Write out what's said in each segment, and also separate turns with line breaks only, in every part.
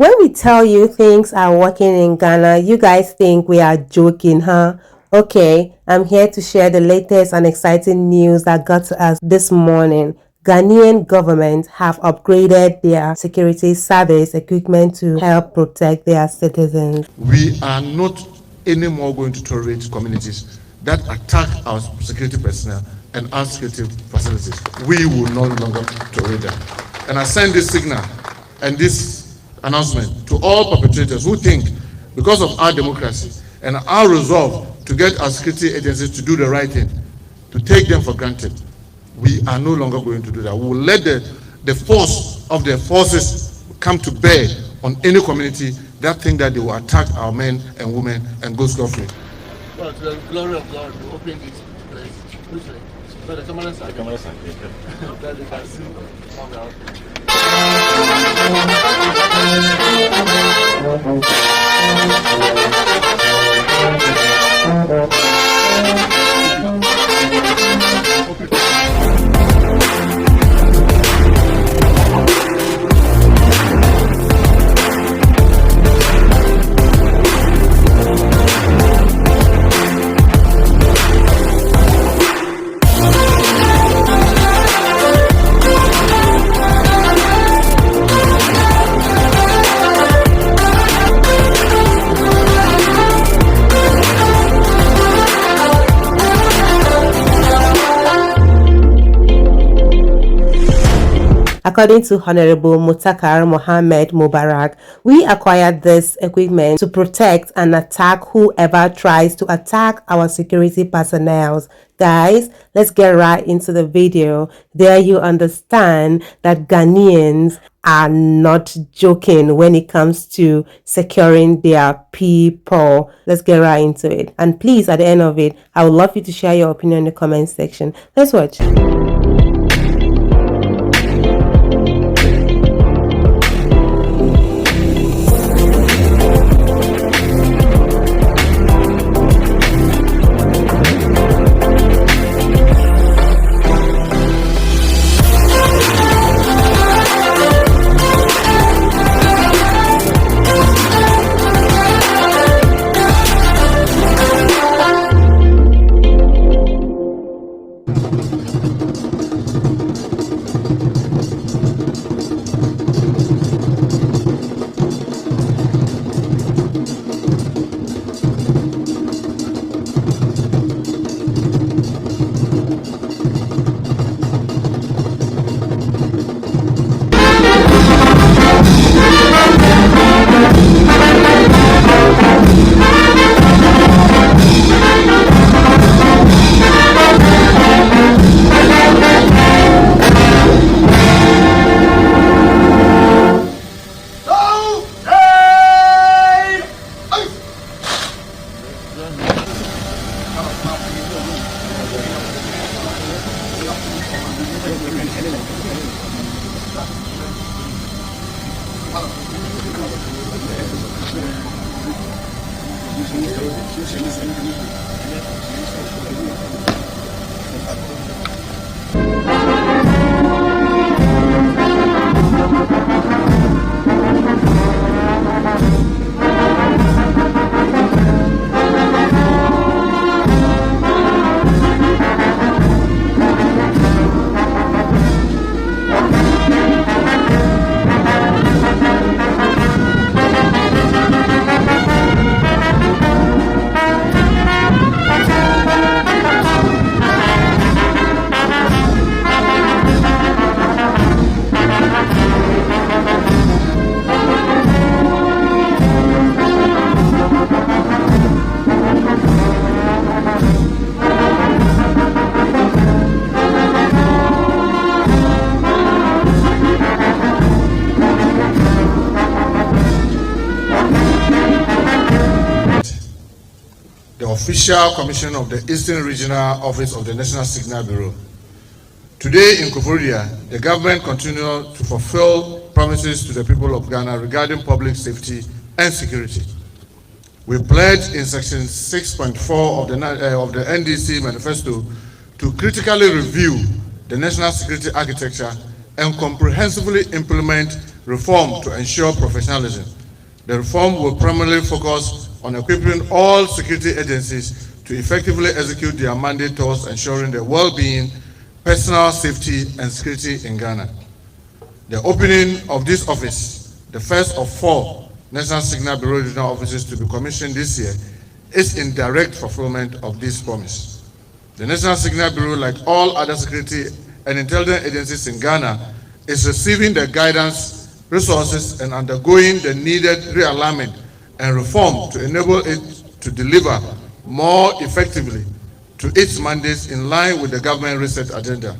When we tell you things are working in Ghana, you guys think we are joking, huh? Okay, I'm here to share the latest and exciting news that got to us this morning. Ghanaian government have upgraded their security service equipment to help protect their citizens.
We are not anymore going to tolerate communities that attack our security personnel and our security facilities. We will no longer tolerate them. And I send this signal and this announcement to all perpetrators who think, because of our democracy and our resolve to get our security agencies to do the right thing, to take them for granted, we are no longer going to do that. We will let the force of the forces come to bear on any community that think that they will attack our men and women and go scot-free.
Well, to the glory of God, we open this place. Which way? So the camera side. The camera side. That they can see how we are opening.
According to Honorable Mutakar Mohammed Mubarak, we acquired this equipment to protect and attack whoever tries to attack our security personnel. Guys, let's get right into the video. There you understand that Ghanaians are not joking when it comes to securing their people. Let's get right into it. And please, at the end of it, I would love you to share your opinion in the comment section. Let's watch.
Official Commission of the Eastern Regional Office of the National Signal Bureau. Today in Comparative, the government continues to fulfill promises to the people of Ghana regarding public safety and security. We pledged in Section 6.4 of the NDC manifesto to critically review the national security architecture and comprehensively implement reform to ensure professionalism. The reform will primarily focus on equipping all security agencies to effectively execute their mandate towards ensuring the well-being, personal safety, and security in Ghana. The opening of this office, the first of 4 National Signal Bureau regional offices to be commissioned this year, is in direct fulfillment of this promise. The National Signal Bureau, like all other security and intelligence agencies in Ghana, is receiving the guidance, resources, and undergoing the needed realignment and reform to enable it to deliver more effectively to its mandates in line with the government reset agenda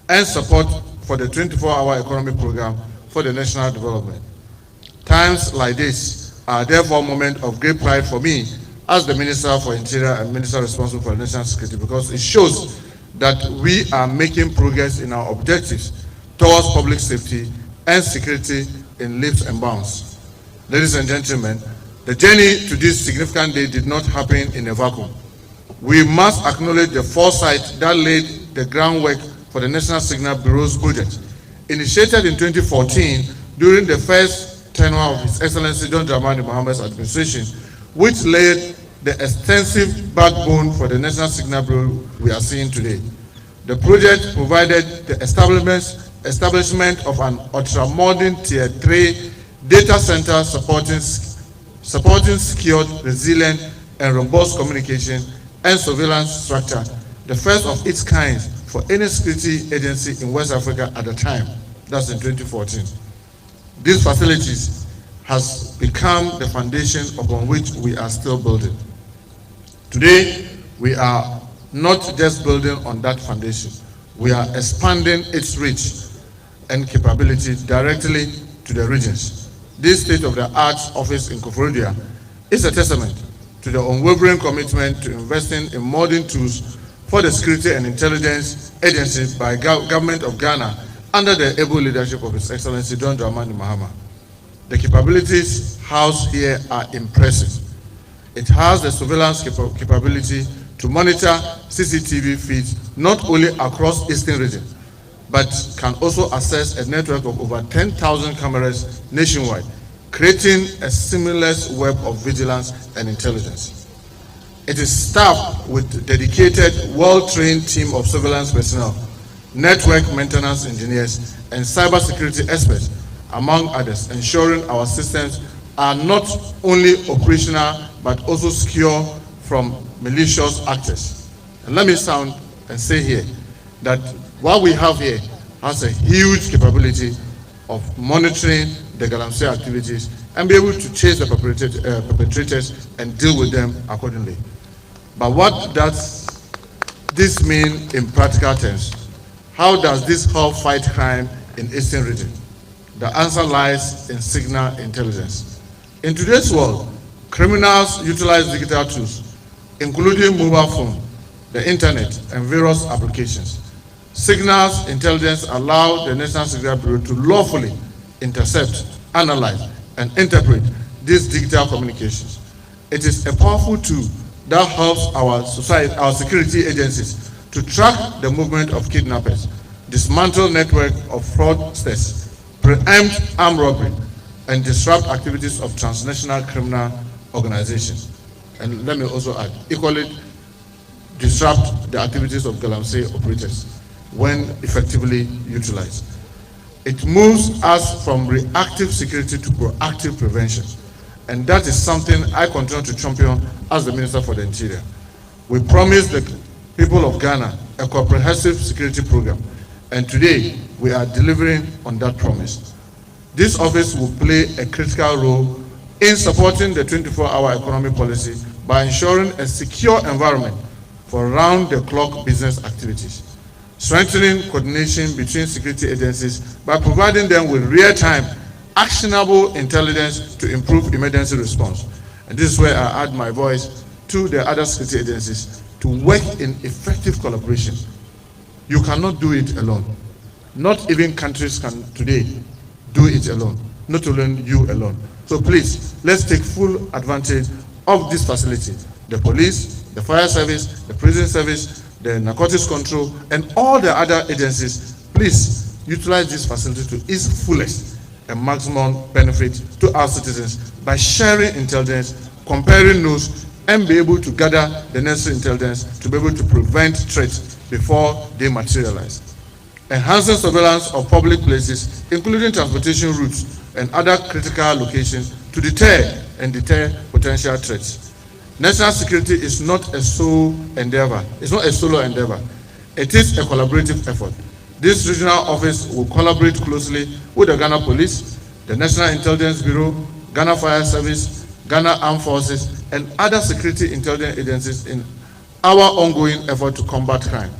and support for the 24-hour economic program for the national development. Times like this are therefore a moment of great pride for me as the Minister for Interior and Minister responsible for national security, because it shows that we are making progress in our objectives towards public safety and security in leaps and bounds. Ladies and gentlemen, the journey to this significant day did not happen in a vacuum. We must acknowledge the foresight that laid the groundwork for the National Signal Bureau's project. Initiated in 2014 during the first tenure of His Excellency John Dramani Mohammed's administration, which laid the extensive backbone for the National Signal Bureau we are seeing today. The project provided the establishment of an ultra-modern Tier 3 data center supporting secured, resilient, and robust communication and surveillance structure, the first of its kind for any security agency in West Africa at the time. That's in 2014. These facilities has become the foundation upon which we are still building. Today, we are not just building on that foundation. We are expanding its reach and capability directly to the regions. This state-of-the-art office in Koforidua is a testament to the unwavering commitment to investing in modern tools for the security and intelligence agencies by government of Ghana under the able leadership of His Excellency John Dramani Mahama. The capabilities housed here are impressive. It has the surveillance capability to monitor CCTV feeds not only across Eastern region, but can also access a network of over 10,000 cameras nationwide, creating a seamless web of vigilance and intelligence. It is staffed with dedicated, well-trained team of surveillance personnel, network maintenance engineers, and cybersecurity experts, among others, ensuring our systems are not only operational but also secure from malicious actors. And let me sound and say here that what we have here has a huge capability of monitoring the Galamsey activities and be able to chase the perpetrators and deal with them accordingly. But what does this mean in practical terms? How does this help fight crime in Eastern region? The answer lies in signal intelligence. In today's world, criminals utilize digital tools, including mobile phone, the internet, and various applications. Signals intelligence allow the National Signal Bureau to lawfully intercept, analyze, and interpret these digital communications. It is a powerful tool that helps our security agencies to track the movement of kidnappers, dismantle network of fraudsters, preempt armed robbery, and disrupt activities of transnational criminal organizations. And let me also add, equally disrupt the activities of Galamsey operators when effectively utilized. It moves us from reactive security to proactive prevention. And that is something I continue to champion as the Minister for the Interior. We promised the people of Ghana a comprehensive security program, and today we are delivering on that promise. This office will play a critical role in supporting the 24-hour economic policy by ensuring a secure environment for round-the-clock business activities, strengthening coordination between security agencies by providing them with real-time, actionable intelligence to improve emergency response. And this is where I add my voice to the other security agencies to work in effective collaboration. You cannot do it alone. Not even countries can today do it alone, not alone you alone. So please, let's take full advantage of this facility. The police, the fire service, the prison service, the narcotics control, and all the other agencies, please utilize this facility to its fullest a maximum benefit to our citizens by sharing intelligence, comparing news, and be able to gather the necessary intelligence to be able to prevent threats before they materialize. Enhancing surveillance of public places, including transportation routes and other critical locations, to deter potential threats. National security is not a solo endeavor. It's not a solo endeavor. It is a collaborative effort. This regional office will collaborate closely with the Ghana Police, the National Intelligence Bureau, Ghana Fire Service, Ghana Armed Forces, and other security intelligence agencies in our ongoing effort to combat crime.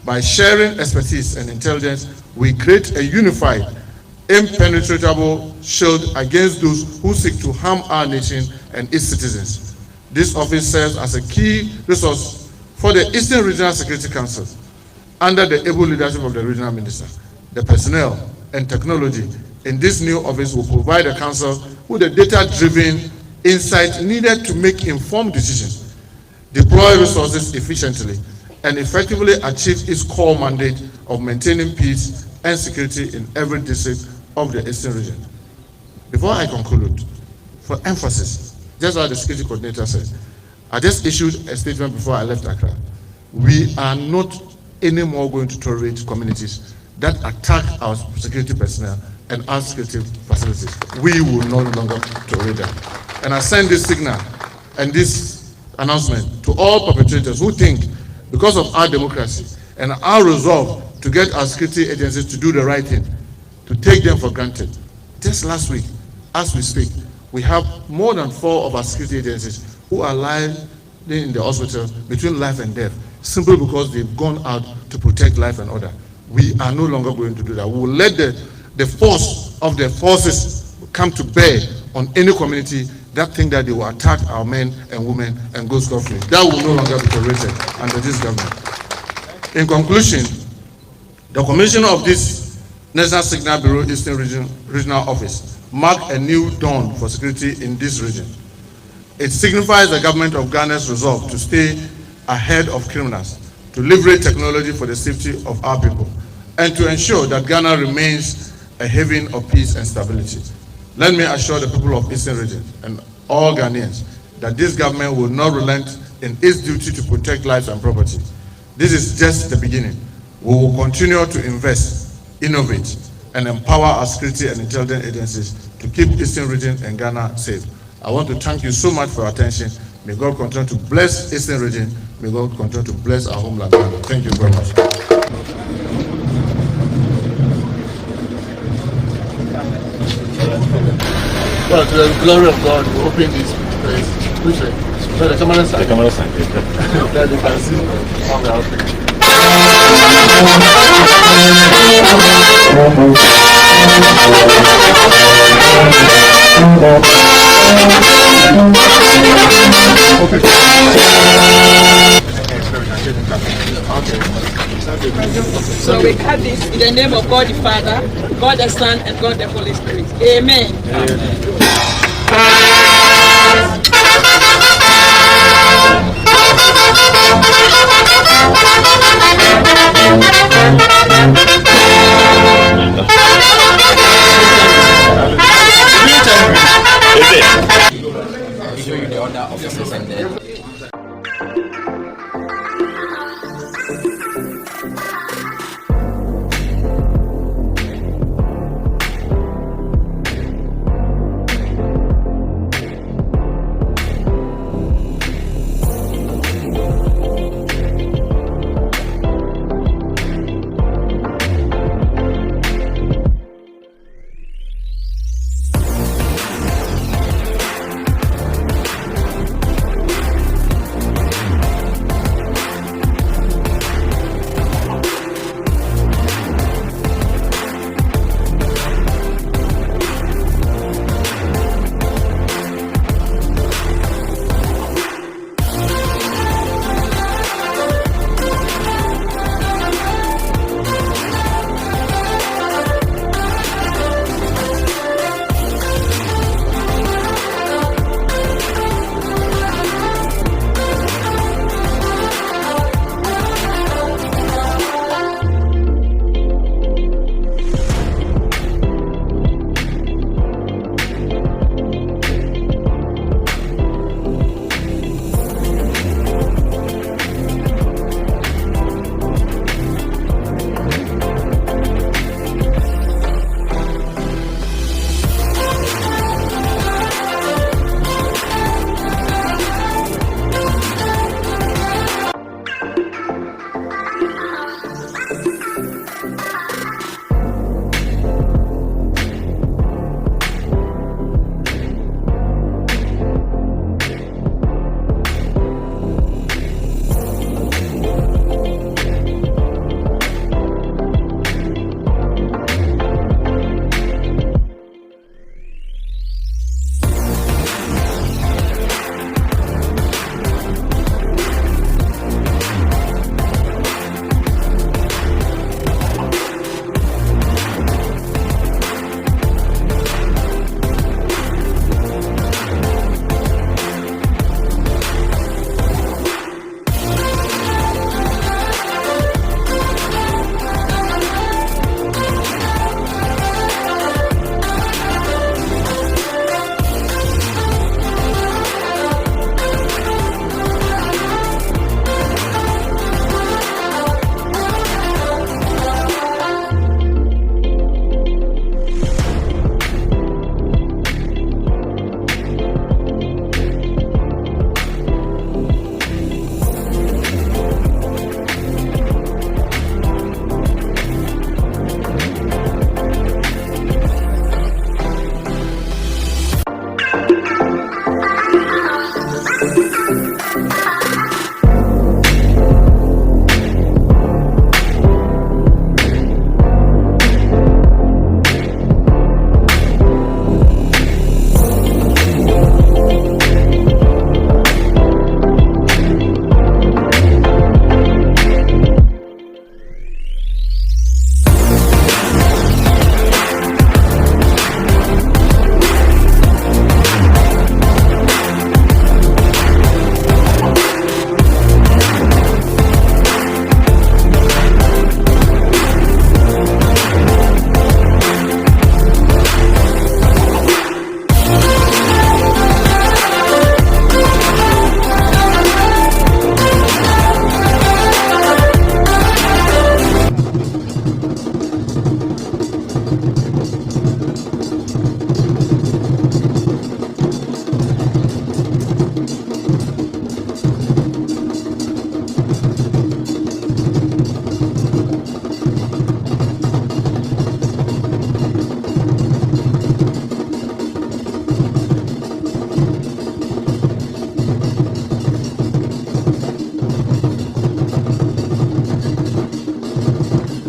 By sharing expertise and intelligence, we create a unified, impenetrable shield against those who seek to harm our nation and its citizens. This office serves as a key resource for the Eastern Regional Security Council under the able leadership of the regional minister. The personnel and technology in this new office will provide the council with the data-driven insight needed to make informed decisions, deploy resources efficiently, and effectively achieve its core mandate of maintaining peace and security in every district of the Eastern region. Before I conclude, for emphasis, just as the security coordinator said, I just issued a statement before I left Accra. We are not anymore going to tolerate communities that attack our security personnel and our security facilities. We will no longer tolerate them. And I send this signal and this announcement to all perpetrators who think, because of our democracy and our resolve to get our security agencies to do the right thing, to take them for granted. Just last week, as we speak, we have more than 4 of our security agencies who are lying in the hospital between life and death, simply because they've gone out to protect life and order. We are no longer going to do that. We will let the force of the forces come to bear on any community that think that they will attack our men and women and go scot-free. That will no longer be tolerated under this government. In conclusion, the commission of this National Signal Bureau Eastern Regional Office marked a new dawn for security in this region. It signifies the government of Ghana's resolve to stay ahead of criminals, to leverage technology for the safety of our people, and to ensure that Ghana remains a haven of peace and stability. Let me assure the people of Eastern region and all Ghanaians that this government will not relent in its duty to protect lives and property. This is just the beginning. We will continue to invest, innovate, and empower our security and intelligence agencies to keep Eastern region and Ghana safe. I want to thank you so much for your attention. May God continue to bless Eastern region. May God continue to bless our homeland. Thank you very much.
Well, to the glory of God, we open this place. Which way? So the camera side. The camera side. That you can see how we are opening.
So we cut this in the name of God the Father, God the Son, and God the Holy Spirit. Amen.
Show you the other officers and then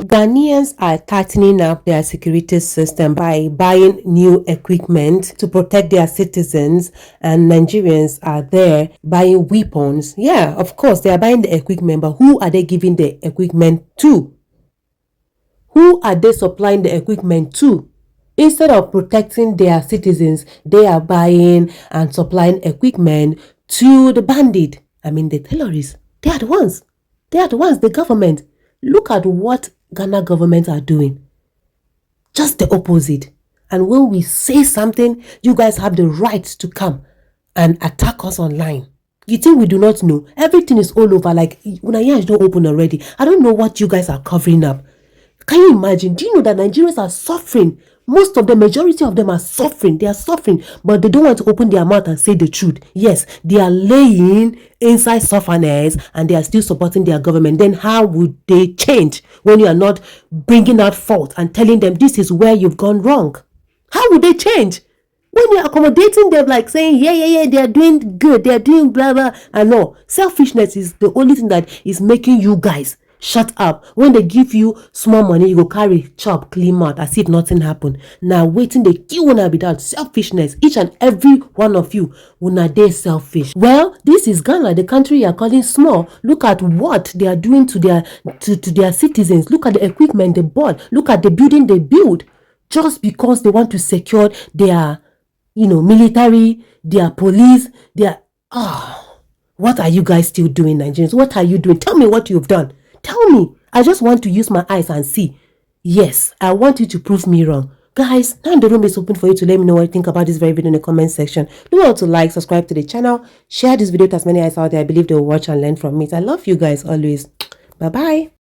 Ghanaians are tightening up their security system by buying new equipment to protect their citizens, and Nigerians are there buying weapons. Yeah, of course, they are buying the equipment, but who are they giving the equipment to? Who are they supplying the equipment to? Instead of protecting their citizens, they are buying and supplying equipment to the bandit. I mean, the terrorists. They are the ones. They are the ones, the government. Look at what Ghana government are doing. Just the opposite. And when we say something, you guys have the right to come and attack us online. You think we do not know? Everything is all over. Like, when I hear don't open already, I don't know what you guys are covering up. Can you imagine? Do you know that Nigerians are suffering? Most of the majority of them are suffering. They are suffering, but they don't want to open their mouth and say the truth. Yes, they are laying inside sufferness and they are still supporting their government. Then how would they change when you are not bringing out fault and telling them this is where you've gone wrong? How would they change? When you're accommodating them, like saying, yeah, they are doing good, they are doing blah, blah, and no. Selfishness is the only thing that is making you guys shut up. When they give you small money, you go carry chop clean mouth as if nothing happened. Now waiting they kill una without selfishness. Each and every one of you una dey selfish. Well, this is Ghana, the country you are calling small. Look at what they are doing to their citizens. Look at the equipment they bought. Look at the building they build, just because they want to secure their military, their police, their what are you guys still doing, Nigerians? What are you doing? Tell me what you've done. Tell me. I just want to use my eyes and see. Yes, I want you to prove me wrong. Guys, now the room is open for you to let me know what you think about this very video in the comment section. Do not to like, subscribe to the channel, share this video to as many eyes out there. I believe they will watch and learn from it. I love you guys always. Bye-bye.